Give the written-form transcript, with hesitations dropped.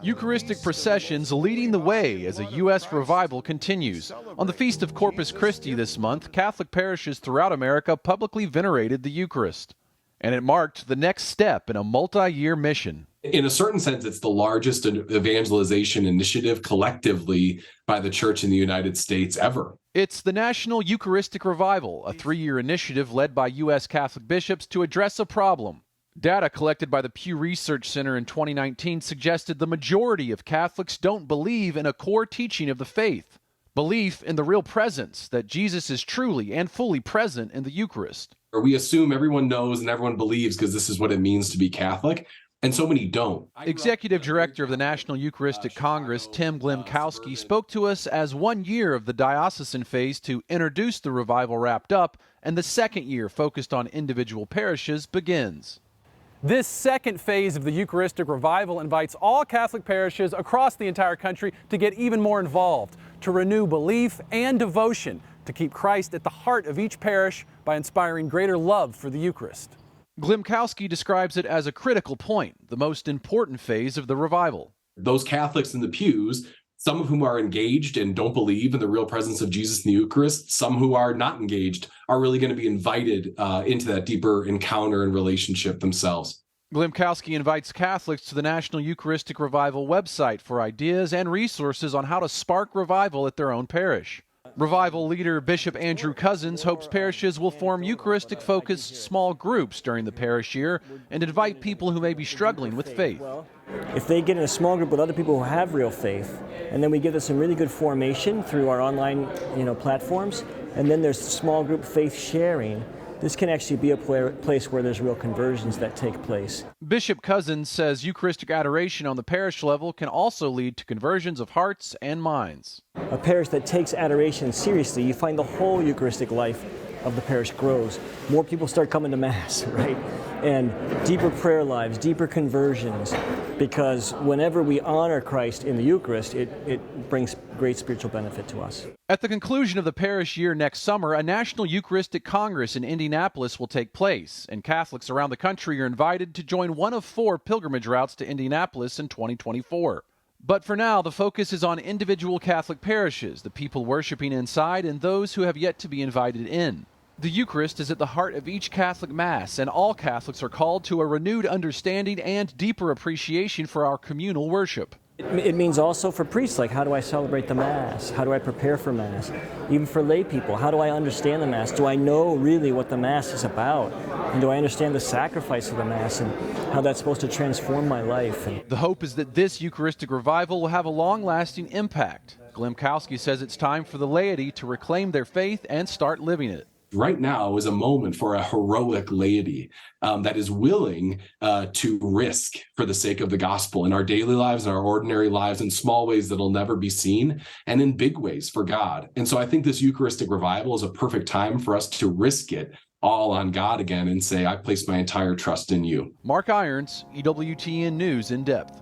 Eucharistic processions leading the way as a U.S. revival continues. On the Feast of Corpus Christi this month, Catholic parishes throughout America publicly venerated the Eucharist. And it marked the next step in a multi-year mission. In a certain sense, it's the largest evangelization initiative collectively by the Church in the United States ever. It's the National Eucharistic Revival, a 3-year initiative led by U.S. Catholic bishops to address a problem. Data collected by the Pew Research Center in 2019 suggested the majority of Catholics don't believe in a core teaching of the faith, belief in the real presence, that Jesus is truly and fully present in the Eucharist. We assume everyone knows and everyone believes because this is what it means to be Catholic, and so many don't. Executive Director of the National Eucharistic Congress, Tim Glimkowski, spoke to us as 1 year of the diocesan phase to introduce the revival wrapped up, and the second year focused on individual parishes begins. This second phase of the Eucharistic Revival invites all Catholic parishes across the entire country to get even more involved, to renew belief and devotion, to keep Christ at the heart of each parish by inspiring greater love for the Eucharist. Glimkowski describes it as a critical point, the most important phase of the revival. Those Catholics in the pews, some of whom are engaged and don't believe in the real presence of Jesus in the Eucharist, some who are not engaged, are really going to be invited into that deeper encounter and relationship themselves. Glimkowski invites Catholics to the National Eucharistic Revival website for ideas and resources on how to spark revival at their own parish. Revival leader Bishop Andrew Cousins hopes parishes will form Eucharistic-focused small groups during the parish year and invite people who may be struggling with faith. If they get in a small group with other people who have real faith, and then we give them some really good formation through our online platforms, and then there's small group faith sharing, this can actually be a place where there's real conversions that take place. Bishop Cousins says Eucharistic adoration on the parish level can also lead to conversions of hearts and minds. A parish that takes adoration seriously, you find the whole Eucharistic life of the parish grows. More people start coming to Mass, right? And deeper prayer lives, deeper conversions, because whenever we honor Christ in the Eucharist, it brings great spiritual benefit to us. At the conclusion of the parish year next summer, a National Eucharistic Congress in Indianapolis will take place, and Catholics around the country are invited to join one of 4 pilgrimage routes to Indianapolis in 2024. But for now, the focus is on individual Catholic parishes, the people worshiping inside, and those who have yet to be invited in. The Eucharist is at the heart of each Catholic Mass, and all Catholics are called to a renewed understanding and deeper appreciation for our communal worship. It means also for priests, like how do I celebrate the Mass? How do I prepare for Mass? Even for lay people, how do I understand the Mass? Do I know really what the Mass is about? And do I understand the sacrifice of the Mass and how that's supposed to transform my life? The hope is that this Eucharistic revival will have a long-lasting impact. Glimkowski says it's time for the laity to reclaim their faith and start living it. Right now is a moment for a heroic laity that is willing to risk for the sake of the gospel in our daily lives, in our ordinary lives, in small ways that'll never be seen, and in big ways for God. And so I think this Eucharistic revival is a perfect time for us to risk it all on God again and say, I place my entire trust in you. Mark Irons, EWTN News In Depth.